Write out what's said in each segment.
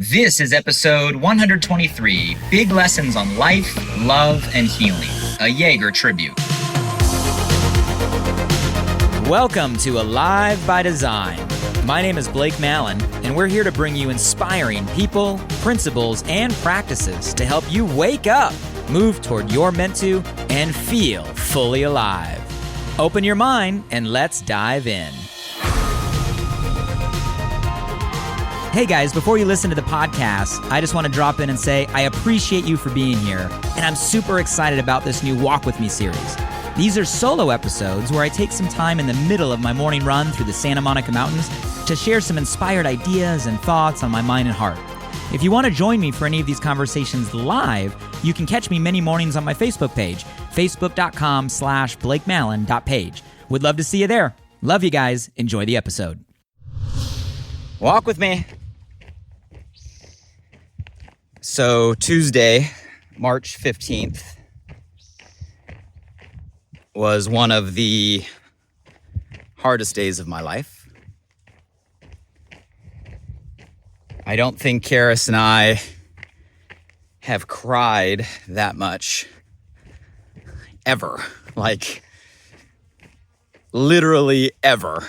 This is episode 123, Big Lessons on Life, Love, and Healing, a Jager tribute. Welcome to Alive by Design. My name is Blake Mallon, and we're here to bring you inspiring people, principles, and practices to help you wake up, move toward your meant to, and feel fully alive. Open your mind and let's dive in. Hey guys, before you listen to the podcast, I just want to drop in and say I appreciate you for being here, and I'm super excited about this new Walk With Me series. These are solo episodes where I take some time in the middle of my morning run through the Santa Monica Mountains to share some inspired ideas and thoughts on my mind and heart. If you want to join me for any of these conversations live, you can catch me many mornings on my Facebook page, facebook.com/BlakeMallon.page. Would love to see you there. Love you guys. Enjoy the episode. Walk with me. So Tuesday, March 15th, was one of the hardest days of my life. I don't think Karis and I have cried that much ever. Like, literally ever.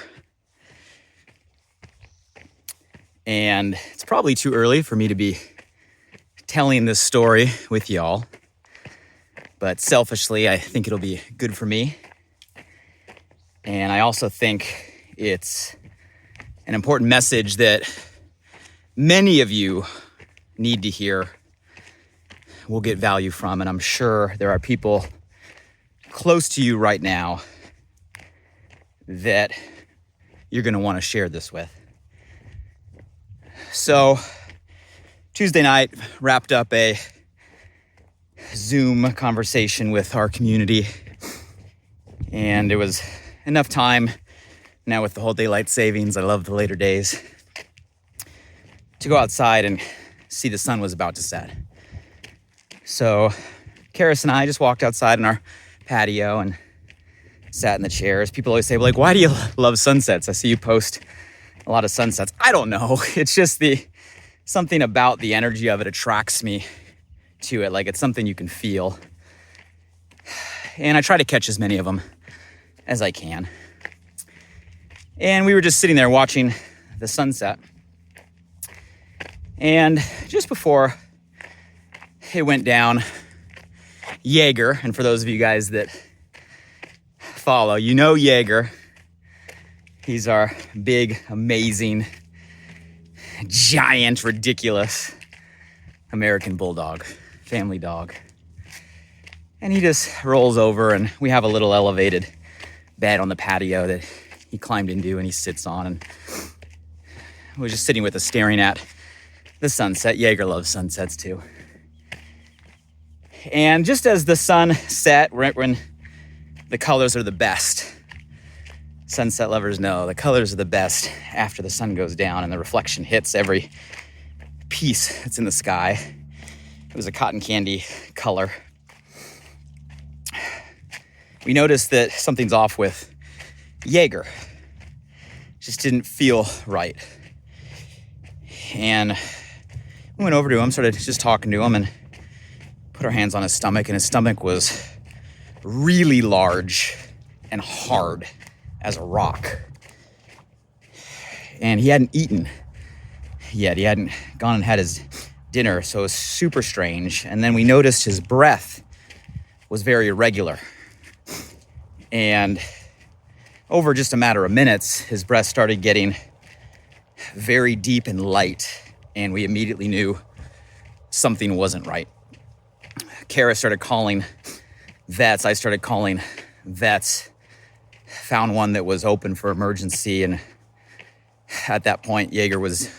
And it's probably too early for me to be telling this story with y'all. But selfishly, I think it'll be good for me. And I also think it's an important message that many of you need to hear, will get value from. And I'm sure there are people close to you right now that you're going to want to share this with. So, Tuesday night, wrapped up a Zoom conversation with our community, and it was enough time now with the whole daylight savings. I love the later days, to go outside and see the sun was about to set. So Karis and I just walked outside in our patio and sat in the chairs. People always say, like, why do you love sunsets? I see you post a lot of sunsets. I don't know. It's just something about the energy of it attracts me to it. Like, it's something you can feel. And I try to catch as many of them as I can. And we were just sitting there watching the sunset. And just before it went down, Jager, and for those of you guys that follow, you know Jager. He's our big, amazing, giant, ridiculous American bulldog, family dog. And he just rolls over, and we have a little elevated bed on the patio that he climbed into and he sits on. And we're just sitting with us staring at the sunset. Jager loves sunsets too. And just as the sun set, right when the colors are the best, sunset lovers know the colors are the best after the sun goes down and the reflection hits every piece that's in the sky. It was a cotton candy color. We noticed that something's off with Jager. Just didn't feel right. And we went over to him, started just talking to him, and put our hands on his stomach, and his stomach was really large and hard as a rock. And he hadn't eaten yet. He hadn't gone and had his dinner, so it was super strange. And then we noticed his breath was very irregular. And over just a matter of minutes, his breath started getting very deep and light, and we immediately knew something wasn't right. Kara started calling vets. I started calling vets. Found one that was open for emergency, and at that point, Jager was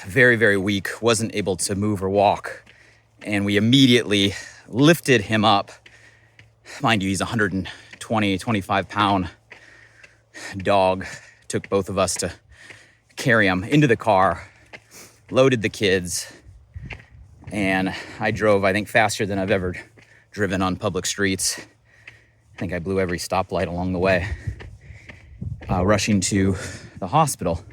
very, very weak, wasn't able to move or walk, and we immediately lifted him up. Mind you, he's a 25-pound dog. Took both of us to carry him into the car, loaded the kids, and I drove, I think, faster than I've ever driven on public streets. I think I blew every stoplight along the way, rushing to the hospital.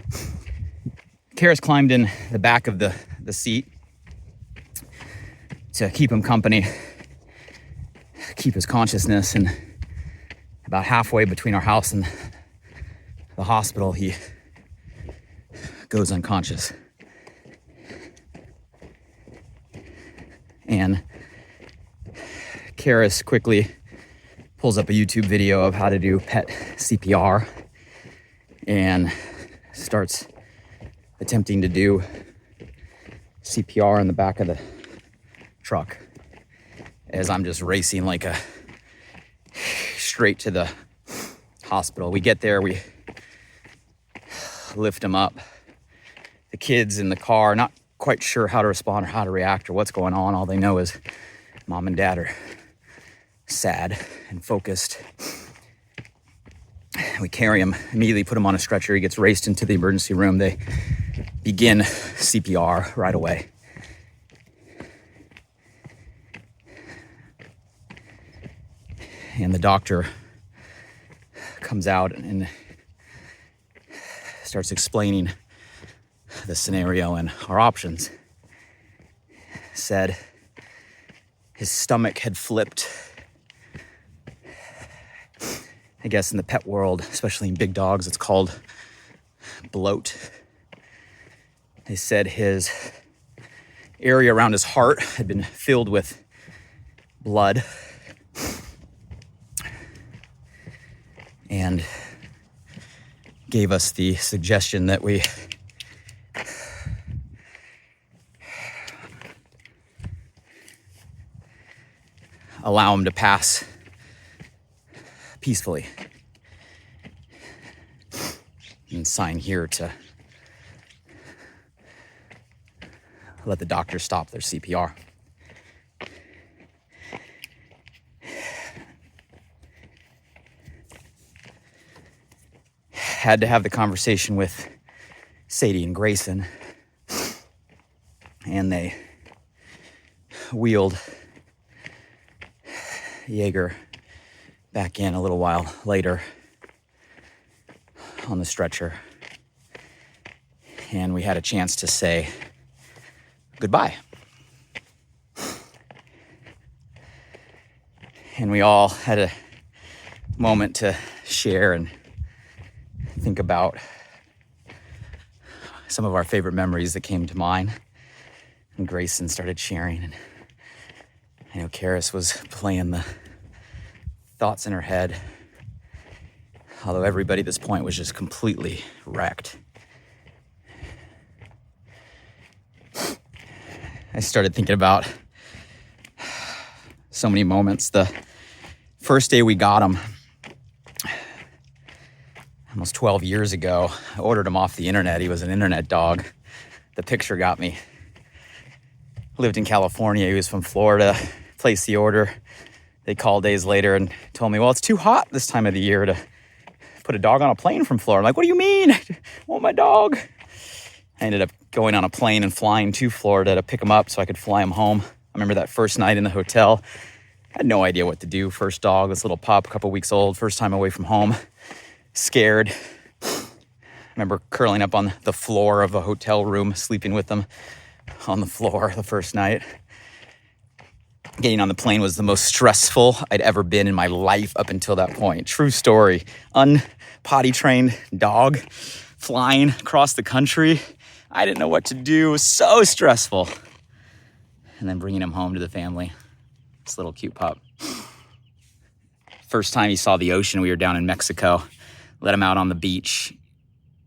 Karis climbed in the back of the seat to keep him company, keep his consciousness, and about halfway between our house and the hospital, he goes unconscious. And Karis quickly pulls up a YouTube video of how to do pet CPR and starts attempting to do CPR in the back of the truck as I'm just racing like a straight to the hospital. We get there, we lift him up. The kids in the car, not quite sure how to respond or how to react or what's going on. All they know is mom and dad are sad and focused. We carry him, immediately put him on a stretcher. He gets raced into the emergency room. They begin CPR right away. And the doctor comes out and starts explaining the scenario and our options. Said his stomach had flipped. I guess in the pet world, especially in big dogs, it's called bloat. They said his area around his heart had been filled with blood. And gave us the suggestion that we allow him to pass peacefully. And sign here to let the doctor stop their CPR. Had to have the conversation with Sadie and Grayson, and they wheeled Jager back in a little while later on the stretcher, and we had a chance to say goodbye. And we all had a moment to share and think about some of our favorite memories that came to mind. And Grayson started sharing, and I know Karis was playing the thoughts in her head, although everybody at this point was just completely wrecked. I started thinking about so many moments. The first day we got him, almost 12 years ago, I ordered him off the internet. He was an internet dog. The picture got me. Lived in California. He was from Florida. Placed the order. They called days later and told me, well, it's too hot this time of the year to put a dog on a plane from Florida. I'm like, what do you mean? I want my dog. I ended up going on a plane and flying to Florida to pick him up so I could fly him home. I remember that first night in the hotel. I had no idea what to do. First dog, this little pup, a couple weeks old, first time away from home. Scared. I remember curling up on the floor of a hotel room, sleeping with them on the floor the first night. Getting on the plane was the most stressful I'd ever been in my life up until that point. True story. Unpotty trained dog flying across the country. I didn't know what to do. It was so stressful. And then bringing him home to the family. This little cute pup. First time he saw the ocean, we were down in Mexico. Let him out on the beach.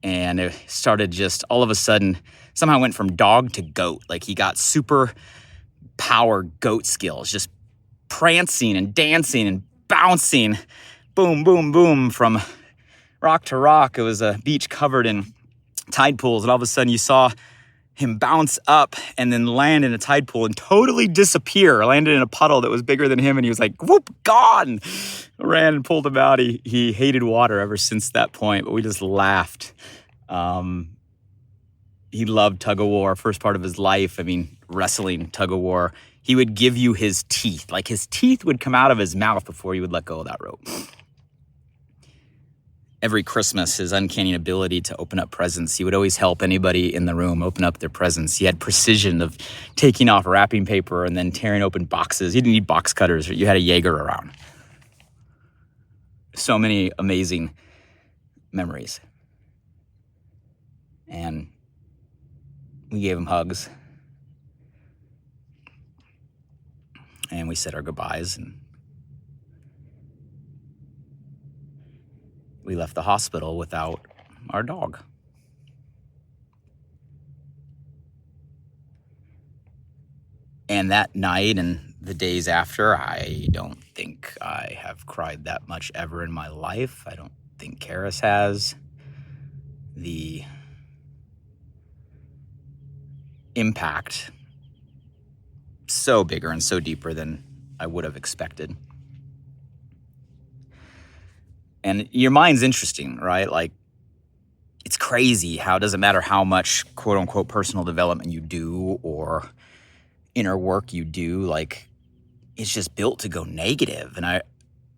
And it started just all of a sudden, somehow went from dog to goat. Like he got super power goat skills, just prancing and dancing and bouncing. Boom, boom, boom, from rock to rock. It was a beach covered in tide pools. And all of a sudden you saw him bounce up and then land in a tide pool and totally disappear. Landed in a puddle that was bigger than him, and he was like, whoop, gone. Ran and pulled him out. He hated water ever since that point, but we just laughed. He loved tug of war, first part of his life. I mean, wrestling, tug of war. He would give you his teeth. Like his teeth would come out of his mouth before he would let go of that rope. every Christmas, his uncanny ability to open up presents. He would always help anybody in the room open up their presents. He had precision of taking off wrapping paper and then tearing open boxes. You didn't need box cutters. You had a Jager around. So many amazing memories. And we gave him hugs. And we said our goodbyes, and we left the hospital without our dog. And that night and the days after, I don't think I have cried that much ever in my life. I don't think Karis has. The impact so bigger and so deeper than I would have expected. And your mind's interesting, right? Like, it's crazy how it doesn't matter how much quote unquote personal development you do or inner work you do, like, it's just built to go negative. And I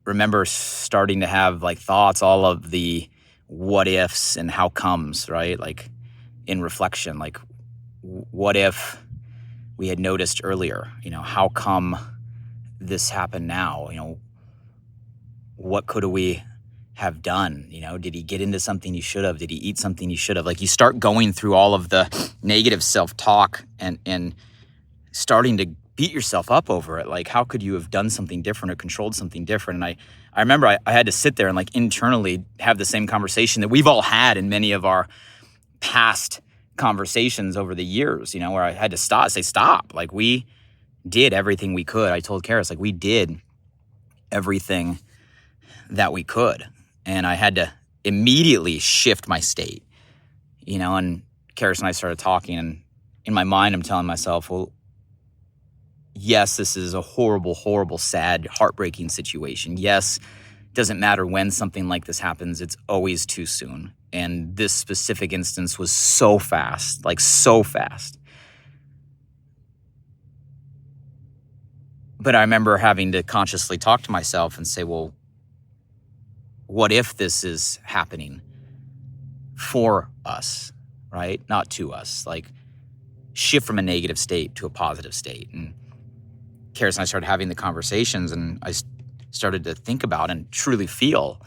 remember starting to have like thoughts, all of the what ifs and how comes, right? Like, in reflection, like, what if we had noticed earlier, how come this happened now? What could we have done? Did he get into something he should have? Did he eat something he should have? Like, you start going through all of the negative self-talk and starting to beat yourself up over it. Like, how could you have done something different or controlled something different? And I remember I had to sit there and like internally have the same conversation that we've all had in many of our past conversations over the years, where I had to stop. Like, we did everything we could. I told Karis, like, we did everything that we could. And I had to immediately shift my state, and Karis and I started talking, and in my mind, I'm telling myself, well, yes, this is a horrible, horrible, sad, heartbreaking situation. Yes, it doesn't matter when something like this happens. It's always too soon. And this specific instance was so fast, like so fast. But I remember having to consciously talk to myself and say, well, what if this is happening for us, right? Not to us. Like, shift from a negative state to a positive state. And Karis and I started having the conversations, and I started to think about and truly feel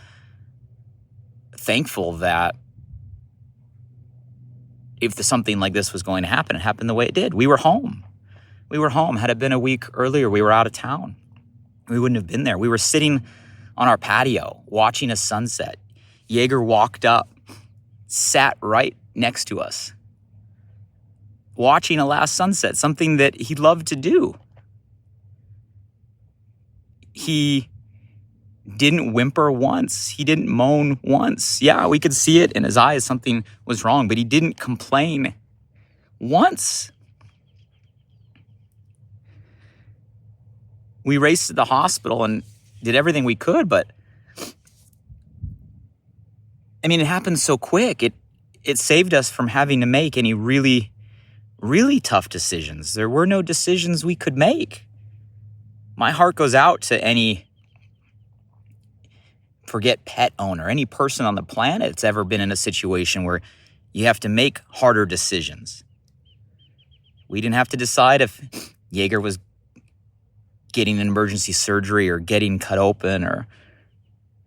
thankful that if something like this was going to happen, it happened the way it did. We were home. Had it been a week earlier, we were out of town. We wouldn't have been there. We were sitting on our patio watching a sunset. Jager walked up, sat right next to us, watching a last sunset, something that he loved to do. He didn't whimper once. He didn't moan once. Yeah, we could see it in his eyes. Something was wrong, but he didn't complain once. We raced to the hospital and did everything we could, but I mean, it happened so quick. It saved us from having to make any really, really tough decisions. There were no decisions we could make. My heart goes out to any, forget pet owner, any person on the planet that's ever been in a situation where you have to make harder decisions. We didn't have to decide if Jager was getting an emergency surgery or getting cut open, or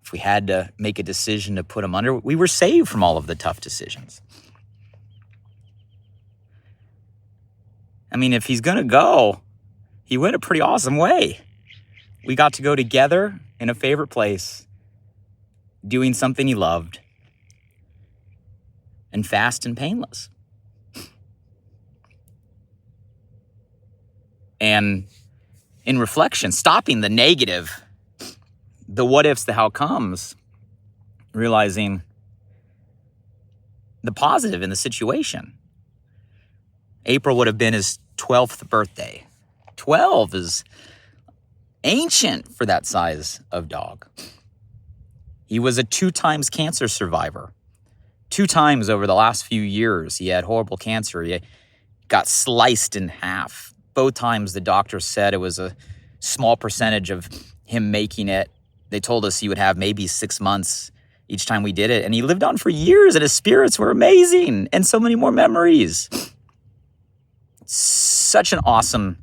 if we had to make a decision to put him under. We were saved from all of the tough decisions. I mean, if he's going to go, he went a pretty awesome way. We got to go together in a favorite place, doing something he loved, and fast and painless. And in reflection, stopping the negative, the what ifs, the how comes, realizing the positive in the situation. April would have been his 12th birthday. 12 is ancient for that size of dog. He was a 2 times cancer survivor. 2 times over the last few years, he had horrible cancer. He got sliced in half. Both times the doctor said it was a small percentage of him making it. They told us he would have maybe 6 months each time we did it. And he lived on for years, and his spirits were amazing, and so many more memories. Such an awesome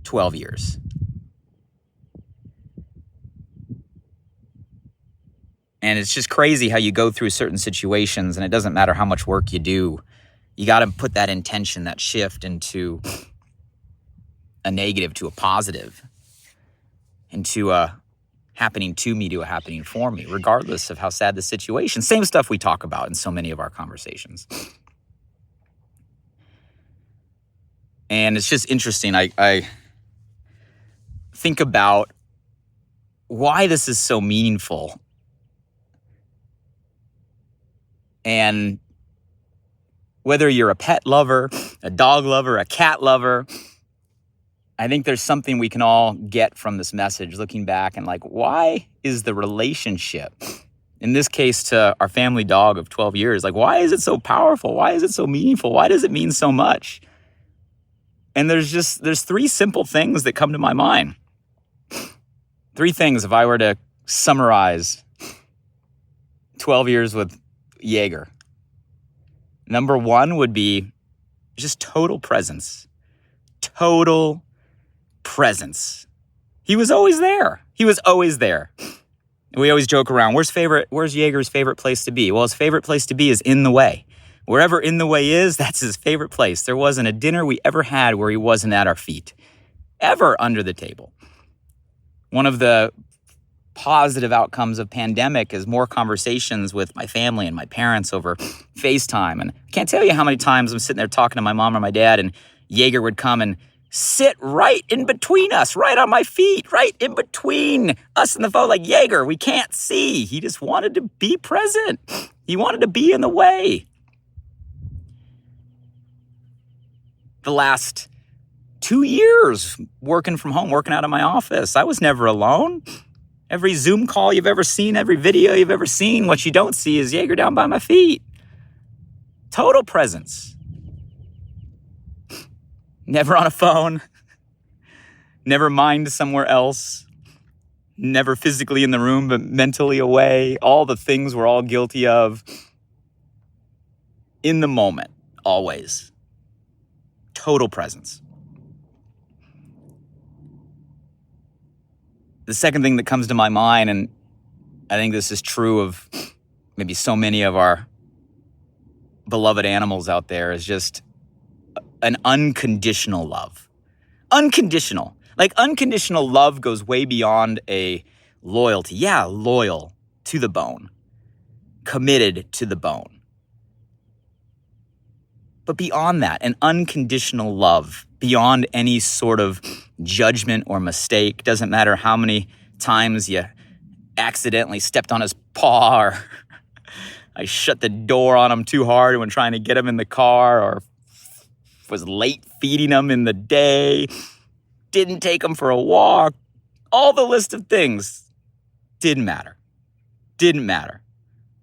12 years. And it's just crazy how you go through certain situations, and it doesn't matter how much work you do. You got to put that intention, that shift into a negative to a positive, into a happening to me to a happening for me, regardless of how sad the situation. Same stuff we talk about in so many of our conversations. And it's just interesting. I think about why this is so meaningful. And whether you're a pet lover, a dog lover, a cat lover, I think there's something we can all get from this message, looking back and like, why is the relationship, in this case to our family dog of 12 years, like, why is it so powerful? Why is it so meaningful? Why does it mean so much? And there's three simple things that come to my mind. Three things if I were to summarize 12 years with Jager. Number one would be just total presence. Total presence. He was always there. He was always there. We always joke around, where's Jager's favorite place to be? Well, his favorite place to be is in the way. Wherever in the way is, that's his favorite place. There wasn't a dinner we ever had where he wasn't at our feet. Ever under the table. One of the positive outcomes of pandemic is more conversations with my family and my parents over FaceTime. And I can't tell you how many times I'm sitting there talking to my mom or my dad, and Jager would come and sit right in between us, right on my feet, right in between us and the phone, like, Jager, we can't see. He just wanted to be present. He wanted to be in the way. The last 2 years working from home, working out of my office, I was never alone. Every Zoom call you've ever seen, every video you've ever seen, what you don't see is Jager down by my feet. Total presence. Never on a phone. Never mind somewhere else. Never physically in the room, but mentally away. All the things we're all guilty of. In the moment, always. Total presence. The second thing that comes to my mind, and I think this is true of maybe so many of our beloved animals out there, is just an unconditional love. Unconditional. Like, unconditional love goes way beyond a loyalty. Yeah, loyal to the bone. Committed to the bone. But beyond that, an unconditional love, beyond any sort of judgment or mistake. Doesn't matter how many times you accidentally stepped on his paw, or I shut the door on him too hard when trying to get him in the car, or was late feeding him in the day, didn't take him for a walk. All the list of things didn't matter. Didn't matter.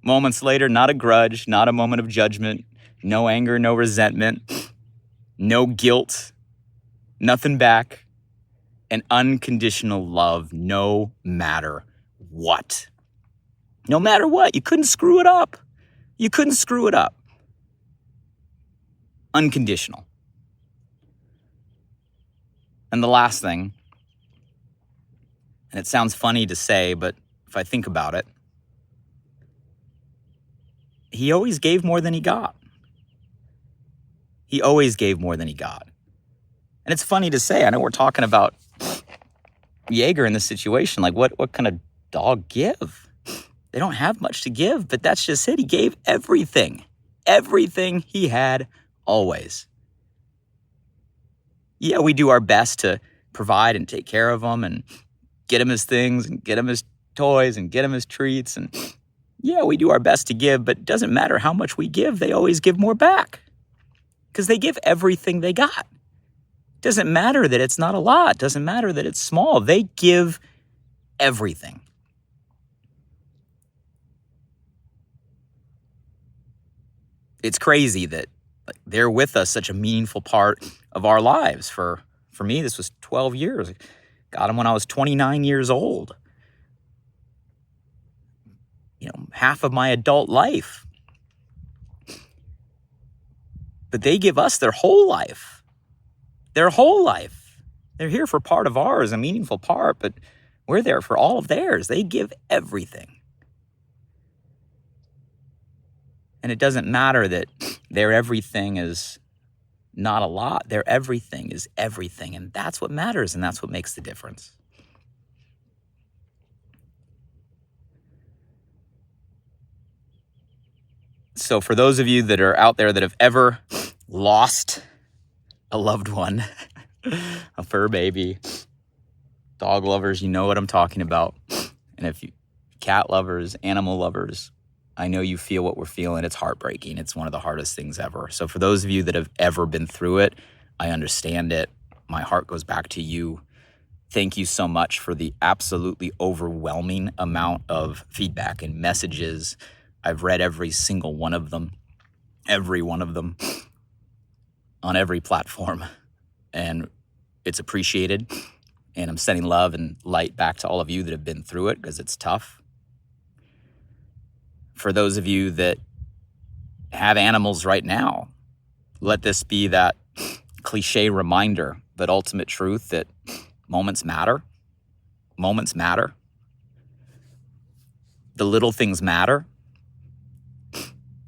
Moments later, not a grudge, not a moment of judgment, no anger, no resentment, no guilt, nothing back. An unconditional love, no matter what. No matter what. You couldn't screw it up. You couldn't screw it up. Unconditional. And the last thing, and it sounds funny to say, but if I think about it, he always gave more than he got. He always gave more than he got. And it's funny to say, I know we're talking about Jager in this situation, like what can a dog give? They don't have much to give, but that's just it. He gave everything. Everything he had, always. Yeah, we do our best to provide and take care of him and get him his things and get him his toys and get him his treats. And yeah, we do our best to give, but it doesn't matter how much we give, they always give more back because they give everything they got. Doesn't matter that it's not a lot. Doesn't matter that it's small. They give everything. It's crazy that they're with us, such a meaningful part of our lives. For me, this was 12 years. Got him when I was 29 years old. half of my adult life. But they give us their whole life. Their whole life. They're here for part of ours, a meaningful part, but we're there for all of theirs. They give everything. And it doesn't matter that their everything is not a lot. Their everything is everything. And that's what matters, and that's what makes the difference. So for those of you that are out there that have ever lost a loved one, a fur baby, dog lovers, you know what I'm talking about. And if you cat lovers, animal lovers, I know you feel what we're feeling. It's heartbreaking. It's one of the hardest things ever. So for those of you that have ever been through it, I understand it. My heart goes back to you. Thank you so much for the absolutely overwhelming amount of feedback and messages. I've read every single one of them, on every platform, and it's appreciated. And I'm sending love and light back to all of you that have been through it, because it's tough. For those of you that have animals right now, let this be that cliche reminder, but ultimate truth, that moments matter. Moments matter. The little things matter.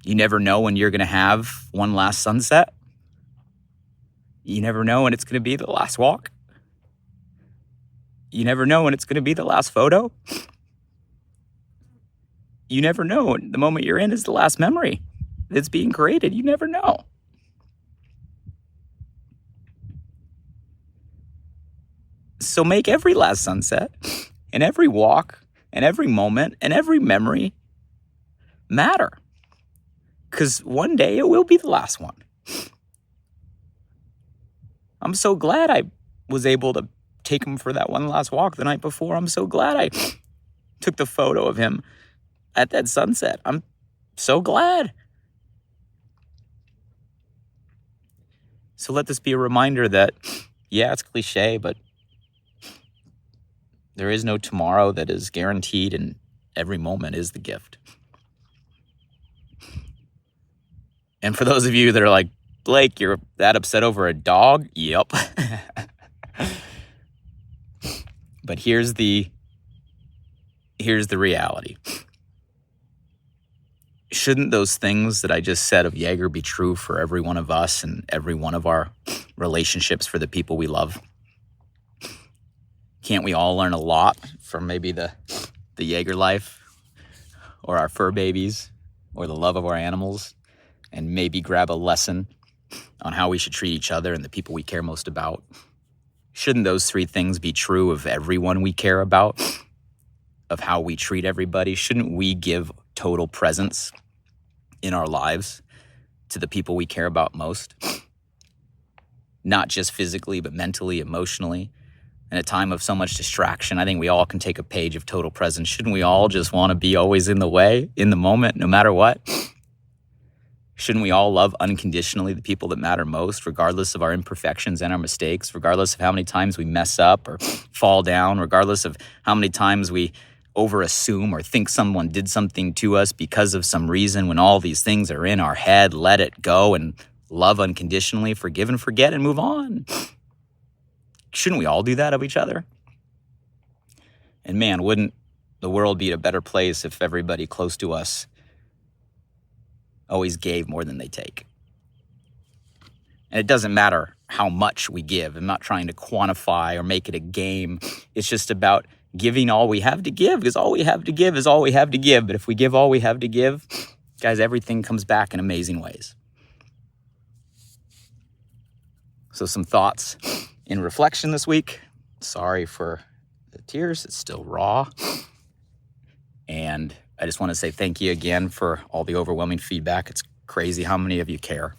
You never know when you're going to have one last sunset. You never know when it's going to be the last walk. You never know when it's going to be the last photo. You never know when the moment you're in is the last memory that's being created. You never know. So make every last sunset and every walk and every moment and every memory matter. Because one day it will be the last one. I'm so glad I was able to take him for that one last walk the night before. I'm so glad I took the photo of him at that sunset. I'm so glad. So let this be a reminder that, yeah, it's cliche, but there is no tomorrow that is guaranteed, and every moment is the gift. And for those of you that are like, Blake, you're that upset over a dog? Yep. But here's the reality. Shouldn't those things that I just said of Jager be true for every one of us and every one of our relationships for the people we love? Can't we all learn a lot from maybe the Jager life, or our fur babies, or the love of our animals, and maybe grab a lesson on how we should treat each other and the people we care most about? Shouldn't those three things be true of everyone we care about, of how we treat everybody? Shouldn't we give total presence in our lives to the people we care about most? Not just physically, but mentally, emotionally. In a time of so much distraction, I think we all can take a page of total presence. Shouldn't we all just want to be always in the way, in the moment, no matter what? Shouldn't we all love unconditionally the people that matter most, regardless of our imperfections and our mistakes, regardless of how many times we mess up or fall down, regardless of how many times we overassume or think someone did something to us because of some reason, when all these things are in our head? Let it go and love unconditionally, forgive and forget, and move on. Shouldn't we all do that of each other? And man, wouldn't the world be a better place if everybody close to us always gave more than they take? And it doesn't matter how much we give. I'm not trying to quantify or make it a game. It's just about giving all we have to give, because all we have to give is all we have to give. But if we give all we have to give, guys, everything comes back in amazing ways. So some thoughts in reflection this week. Sorry for the tears. It's still raw. And I just want to say thank you again for all the overwhelming feedback. It's crazy how many of you care.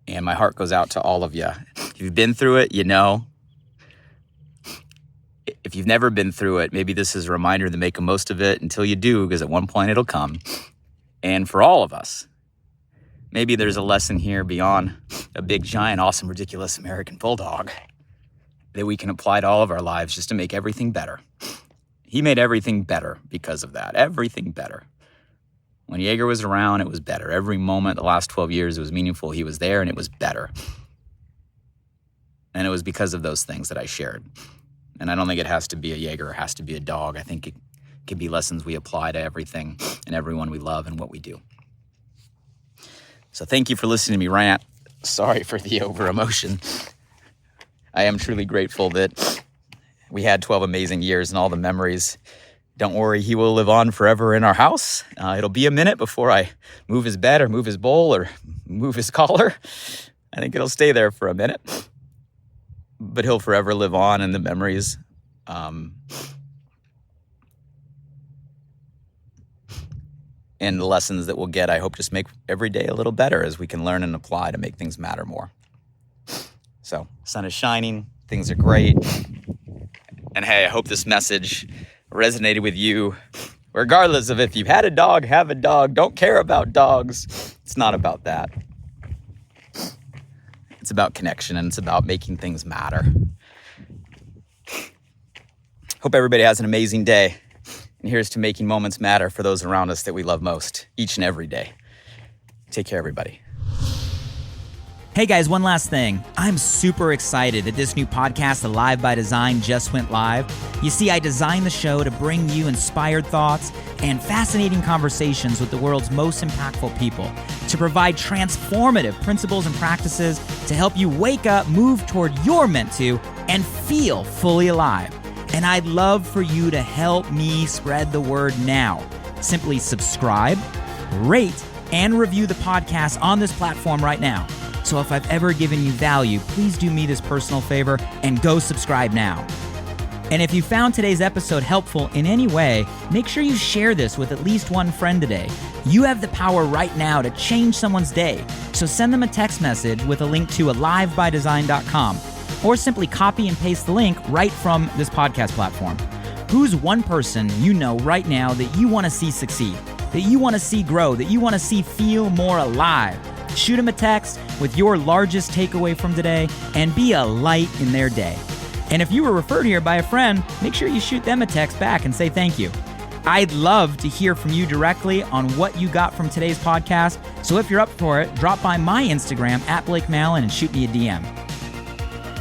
And my heart goes out to all of you. If you've been through it, you know. If you've never been through it, maybe this is a reminder to make the most of it until you do, because at one point it'll come. And for all of us, maybe there's a lesson here beyond a big, giant, awesome, ridiculous American bulldog that we can apply to all of our lives just to make everything better. He made everything better because of that. Everything better. When Jager was around, it was better. Every moment, the last 12 years, it was meaningful. He was there and it was better. And it was because of those things that I shared. And I don't think it has to be a Jager. It has to be a dog. I think it can be lessons we apply to everything and everyone we love and what we do. So thank you for listening to me rant. Sorry for the over emotion. I am truly grateful that we had 12 amazing years and all the memories. Don't worry, he will live on forever in our house. It'll be a minute before I move his bed or move his bowl or move his collar. I think it'll stay there for a minute. But he'll forever live on in the memories. And the lessons that we'll get, I hope, just make every day a little better as we can learn and apply to make things matter more. So, sun is shining, things are great. And hey, I hope this message resonated with you, regardless of if you've had a dog, have a dog, don't care about dogs. It's not about that. It's about connection, and it's about making things matter. Hope everybody has an amazing day. And here's to making moments matter for those around us that we love most, each and every day. Take care, everybody. Hey guys, one last thing. I'm super excited that this new podcast, Alive by Design, just went live. You see, I designed the show to bring you inspired thoughts and fascinating conversations with the world's most impactful people, to provide transformative principles and practices to help you wake up, move toward your meant to, and feel fully alive. And I'd love for you to help me spread the word now. Simply subscribe, rate, and review the podcast on this platform right now. So if I've ever given you value, please do me this personal favor and go subscribe now. And if you found today's episode helpful in any way, make sure you share this with at least one friend today. You have the power right now to change someone's day. So send them a text message with a link to alivebydesign.com, or simply copy and paste the link right from this podcast platform. Who's one person you know right now that you want to see succeed, that you want to see grow, that you want to see feel more alive? Shoot them a text with your largest takeaway from today and be a light in their day. And if you were referred here by a friend, make sure you shoot them a text back and say thank you. I'd love to hear from you directly on what you got from today's podcast. So if you're up for it, drop by my Instagram @BlakeMallon and shoot me a DM.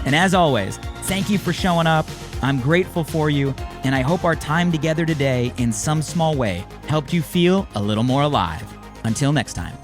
And as always, thank you for showing up. I'm grateful for you, and I hope our time together today in some small way helped you feel a little more alive. Until next time.